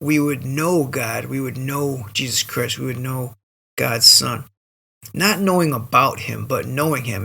we would know God, we would know Jesus Christ, we would know God's Son. Not knowing about Him, but knowing Him.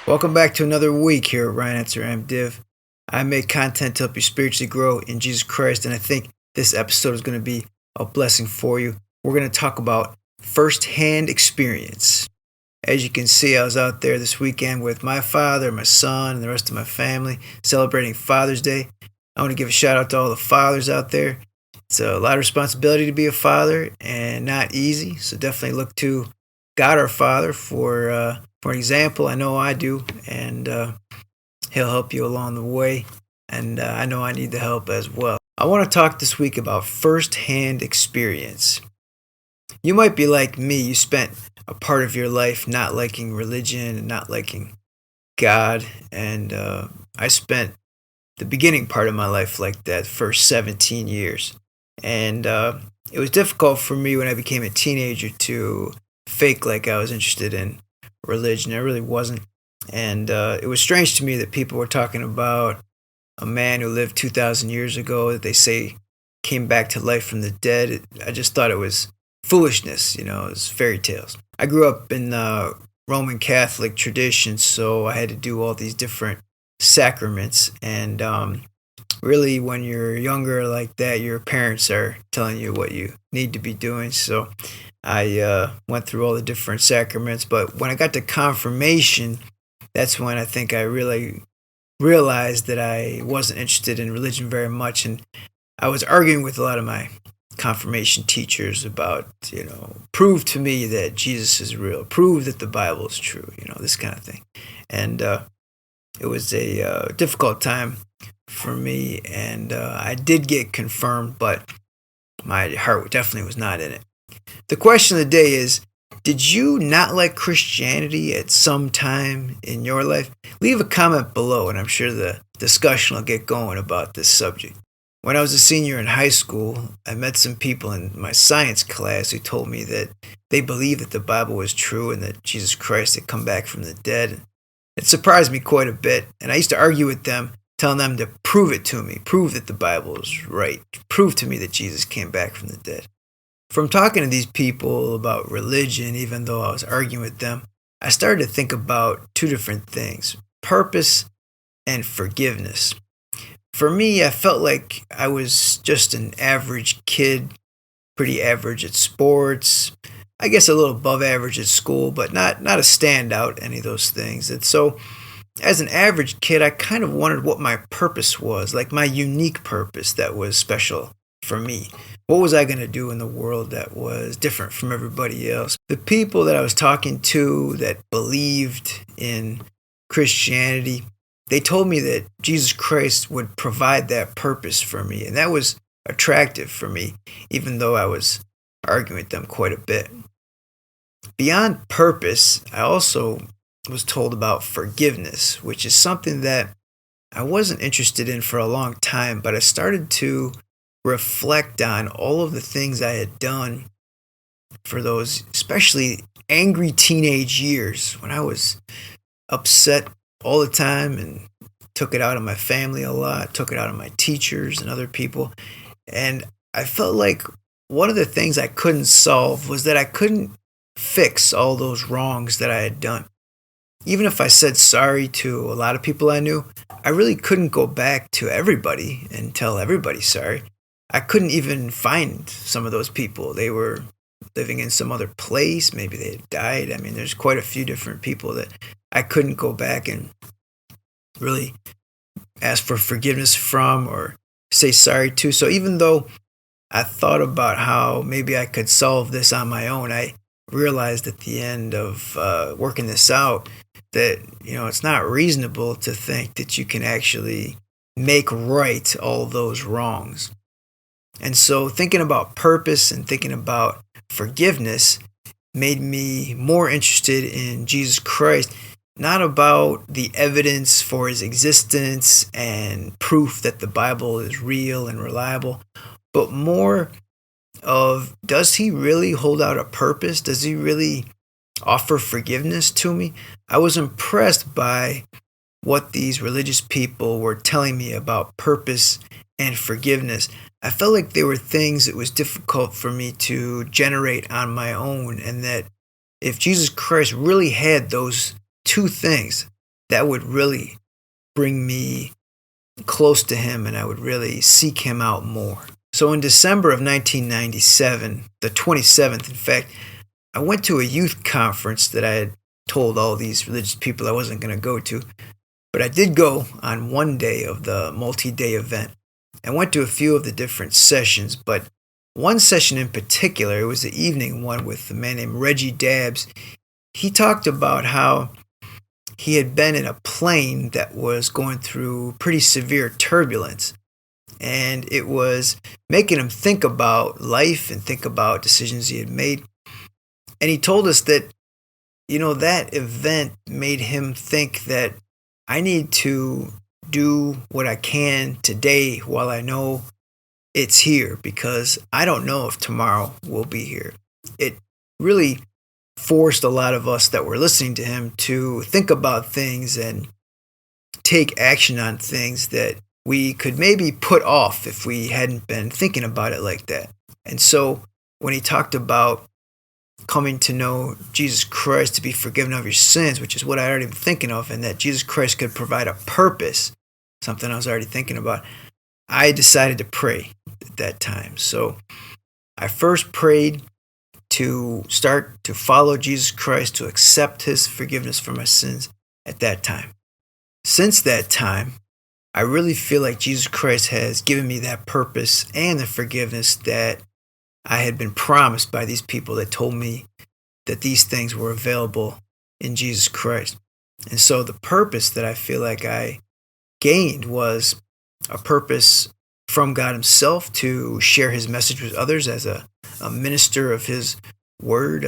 Welcome back to another week here at Ryan Answer M.Div. I make content to help you spiritually grow in Jesus Christ, and I think this episode is going to be a blessing for you. We're going to talk about first-hand experience. As you can see, I was out there this weekend with my father, my son, and the rest of my family celebrating Father's Day. I want to give a shout out to all the fathers out there. It's a lot of responsibility to be a father and not easy, so definitely look to God our Father for an example. I know I do, and He'll help you along the way, and I know I need the help as well. I want to talk this week about first-hand experience. You might be like me. You spent a part of your life not liking religion and not liking God, and I spent the beginning part of my life like that, first 17 years. And it was difficult for me when I became a teenager to fake like I was interested in religion. I really wasn't. And it was strange to me that people were talking about a man who lived 2,000 years ago that they say came back to life from the dead. I just thought it was foolishness, it was fairy tales. I grew up in Roman Catholic tradition, so I had to do all these different sacraments. And really, when you're younger like that, your parents are telling you what you need to be doing. So I went through all the different sacraments, but when I got to confirmation, that's when I think I really realized that I wasn't interested in religion very much, and I was arguing with a lot of my confirmation teachers about, prove to me that Jesus is real, prove that the Bible is true, this kind of thing. And it was a difficult time for me, and I did get confirmed, but my heart definitely was not in it. The question of the day is, did you not like Christianity at some time in your life? Leave a comment below, and I'm sure the discussion will get going about this subject. When I was a senior in high school, I met some people in my science class who told me that they believed that the Bible was true and that Jesus Christ had come back from the dead. It surprised me quite a bit, and I used to argue with them, telling them to prove it to me, prove that the Bible is right, prove to me that Jesus came back from the dead. From talking to these people about religion, even though I was arguing with them, I started to think about two different things: purpose and forgiveness. For me, I felt like I was just an average kid, pretty average at sports, I guess a little above average at school, but not a standout, any of those things. And so, as an average kid, I kind of wondered what my purpose was, like my unique purpose that was special for me. What was I going to do in the world that was different from everybody else? The people that I was talking to that believed in Christianity, they told me that Jesus Christ would provide that purpose for me, and that was attractive for me, even though I was arguing with them quite a bit. Beyond purpose, I also was told about forgiveness, which is something that I wasn't interested in for a long time, but I started to reflect on all of the things I had done for those especially angry teenage years when I was upset all the time and took it out on my family a lot, took it out on my teachers and other people. And I felt like one of the things I couldn't solve was that I couldn't fix all those wrongs that I had done. Even if I said sorry to a lot of people I knew, I really couldn't go back to everybody and tell everybody sorry. I couldn't even find some of those people. They were living in some other place. Maybe they had died. I mean, there's quite a few different people that I couldn't go back and really ask for forgiveness from or say sorry to. So even though I thought about how maybe I could solve this on my own. I realized at the end of working this out that, it's not reasonable to think that you can actually make right all those wrongs. And so thinking about purpose and thinking about forgiveness made me more interested in Jesus Christ, not about the evidence for his existence and proof that the Bible is real and reliable, but more of, does he really hold out a purpose? Does he really offer forgiveness to me? I was impressed by what these religious people were telling me about purpose and forgiveness. I felt like they were things that was difficult for me to generate on my own, and that if Jesus Christ really had those two things, that would really bring me close to him and I would really seek him out more. So in December of 1997, the 27th, in fact, I went to a youth conference that I had told all these religious people I wasn't going to go to. But I did go on one day of the multi-day event. I went to a few of the different sessions, but one session in particular, it was the evening one with a man named Reggie Dabbs. He talked about how he had been in a plane that was going through pretty severe turbulence. And it was making him think about life and think about decisions he had made. And he told us that, that event made him think that I need to do what I can today while I know it's here, because I don't know if tomorrow will be here. It really forced a lot of us that were listening to him to think about things and take action on things that we could maybe put off if we hadn't been thinking about it like that. And so when he talked about coming to know Jesus Christ to be forgiven of your sins, which is what I already been thinking of, and that Jesus Christ could provide a purpose, something I was already thinking about, I decided to pray at that time. So I first prayed to start to follow Jesus Christ, to accept his forgiveness for my sins at that time. Since that time, I really feel like Jesus Christ has given me that purpose and the forgiveness that I had been promised by these people that told me that these things were available in Jesus Christ. And so the purpose that I feel like I gained was a purpose from God himself to share his message with others as a minister of his word.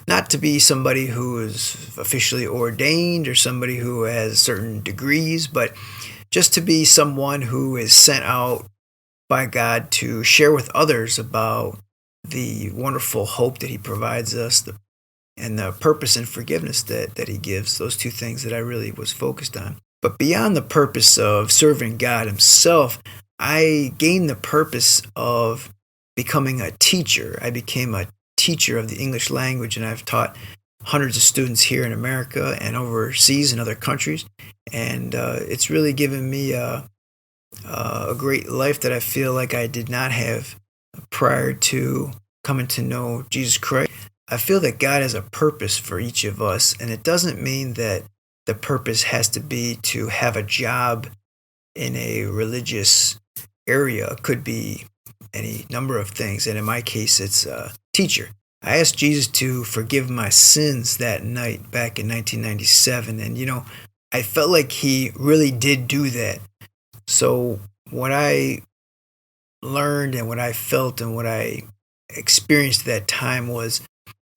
Not to be somebody who is officially ordained or somebody who has certain degrees, but just to be someone who is sent out by God to share with others about the wonderful hope that he provides us, and the purpose and forgiveness that he gives, those two things that I really was focused on. But beyond the purpose of serving God himself, I gained the purpose of becoming a teacher. I became a teacher of the English language, and I've taught hundreds of students here in America and overseas in other countries. And it's really given me a great life that I feel like I did not have prior to coming to know Jesus Christ. I feel that God has a purpose for each of us, and it doesn't mean that the purpose has to be to have a job in a religious area. It could be any number of things, and in my case, it's a teacher. I asked Jesus to forgive my sins that night back in 1997, and I felt like he really did do that. So what I learned and what I felt and what I experienced at that time was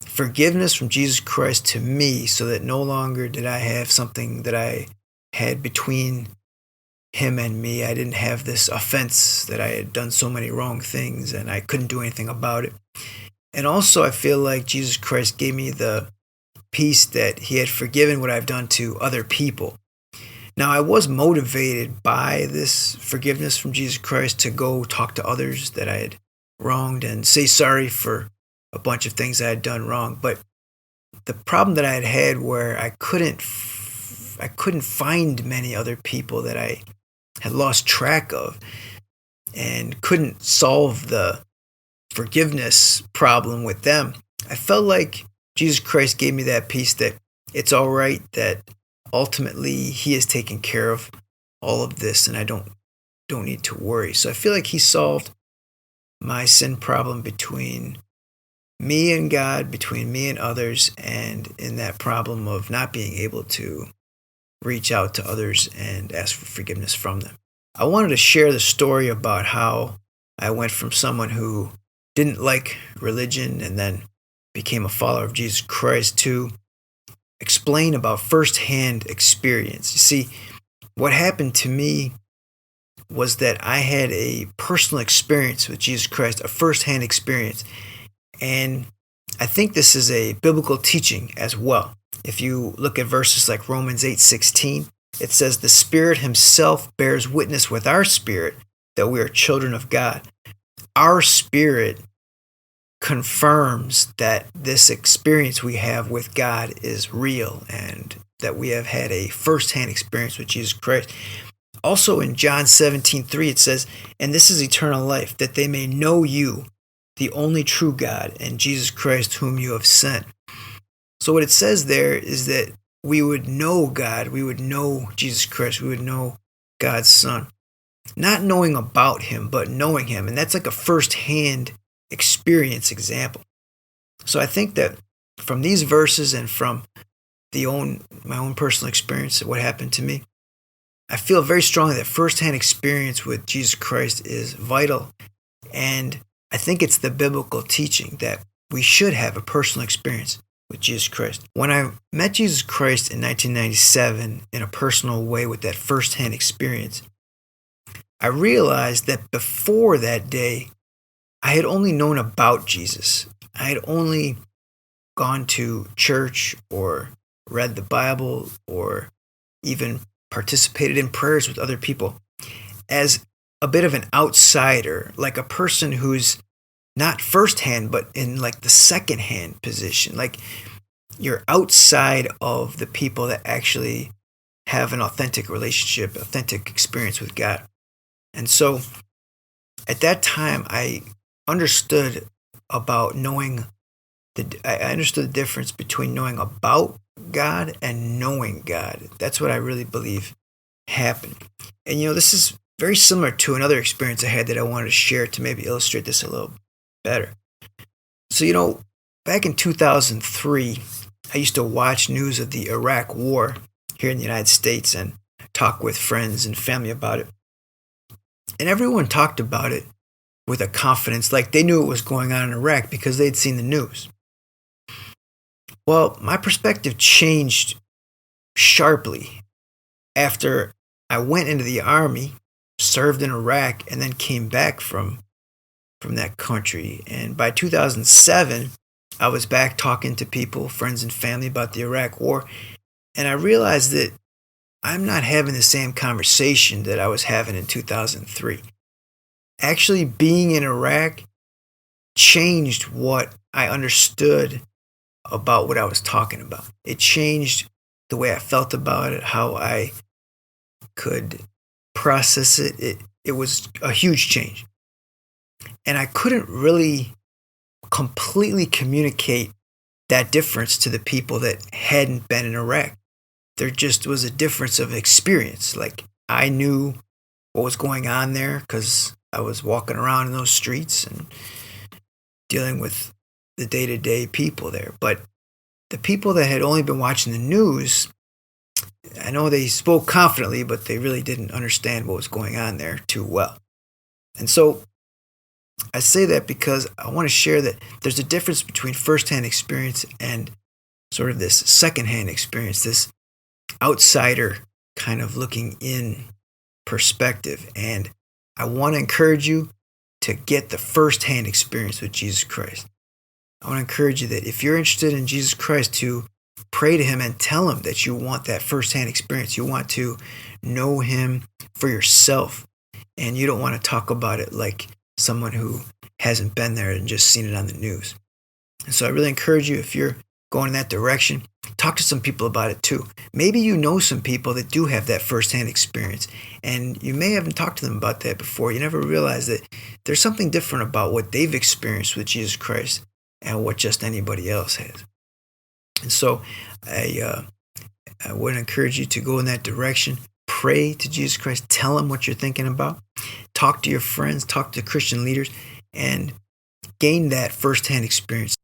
forgiveness from Jesus Christ to me, so that no longer did I have something that I had between him and me. I didn't have this offense that I had done so many wrong things and I couldn't do anything about it. And also I feel like Jesus Christ gave me the peace that he had forgiven what I've done to other people. Now, I was motivated by this forgiveness from Jesus Christ to go talk to others that I had wronged and say sorry for a bunch of things I had done wrong. But the problem that I had where I couldn't find many other people that I had lost track of and couldn't solve the forgiveness problem with them. I felt like Jesus Christ gave me that peace that it's all right, that ultimately he has taken care of all of this and I don't need to worry. So I feel like he solved my sin problem between me and God, between me and others, and in that problem of not being able to reach out to others and ask for forgiveness from them. I wanted to share the story about how I went from someone who didn't like religion and then became a follower of Jesus Christ to explain about firsthand experience. You see, what happened to me was that I had a personal experience with Jesus Christ, a firsthand experience. And I think this is a biblical teaching as well. If you look at verses like Romans 8:16, it says, "The Spirit Himself bears witness with our spirit that we are children of God." Our spirit confirms that this experience we have with God is real and that we have had a firsthand experience with Jesus Christ. Also in John 17:3, it says, "And this is eternal life, that they may know you, the only true God, and Jesus Christ whom you have sent." So what it says there is that we would know God, we would know Jesus Christ, we would know God's Son. Not knowing about Him, but knowing Him. And that's like a first-hand experience example. So I think that from these verses and from my own personal experience of what happened to me, I feel very strongly that first-hand experience with Jesus Christ is vital. And I think it's the biblical teaching that we should have a personal experience with Jesus Christ. When I met Jesus Christ in 1997 in a personal way with that first-hand experience, I realized that before that day, I had only known about Jesus. I had only gone to church or read the Bible or even participated in prayers with other people as a bit of an outsider, like a person who's not firsthand, but in like the secondhand position. Like you're outside of the people that actually have an authentic relationship, authentic experience with God. And so at that time, I understood about knowing I understood the difference between knowing about God and knowing God. That's what I really believe happened. And this is very similar to another experience I had that I wanted to share to maybe illustrate this a little better. So, back in 2003, I used to watch news of the Iraq War here in the United States and talk with friends and family about it. And everyone talked about it with a confidence like they knew what was going on in Iraq because they'd seen the news. Well, my perspective changed sharply after I went into the army, served in Iraq, and then came back from that country. And by 2007, I was back talking to people, friends and family about the Iraq War. And I realized that I'm not having the same conversation that I was having in 2003. Actually, being in Iraq changed what I understood about what I was talking about. It changed the way I felt about it, how I could process it. It was a huge change. And I couldn't really completely communicate that difference to the people that hadn't been in Iraq. There just was a difference of experience. Like I knew what was going on there because I was walking around in those streets and dealing with the day-to-day people there. But the people that had only been watching the news, I know they spoke confidently, but they really didn't understand what was going on there too well. And so I say that because I want to share that there's a difference between first-hand experience and sort of this second-hand experience, this outsider kind of looking in perspective. And I want to encourage you to get the first-hand experience with Jesus Christ. I want to encourage you that if you're interested in Jesus Christ, to pray to Him and tell Him that you want that first-hand experience. You want to know Him for yourself, and you don't want to talk about it like someone who hasn't been there and just seen it on the news. And so I really encourage you, if you're going in that direction, talk to some people about it too. Maybe you know some people that do have that first-hand experience, and you may haven't talked to them about that before. You never realize that there's something different about what they've experienced with Jesus Christ and what just anybody else has. And so I would encourage you to go in that direction. Pray to Jesus Christ. Tell Him what you're thinking about. Talk to your friends. Talk to Christian leaders. and gain that firsthand experience.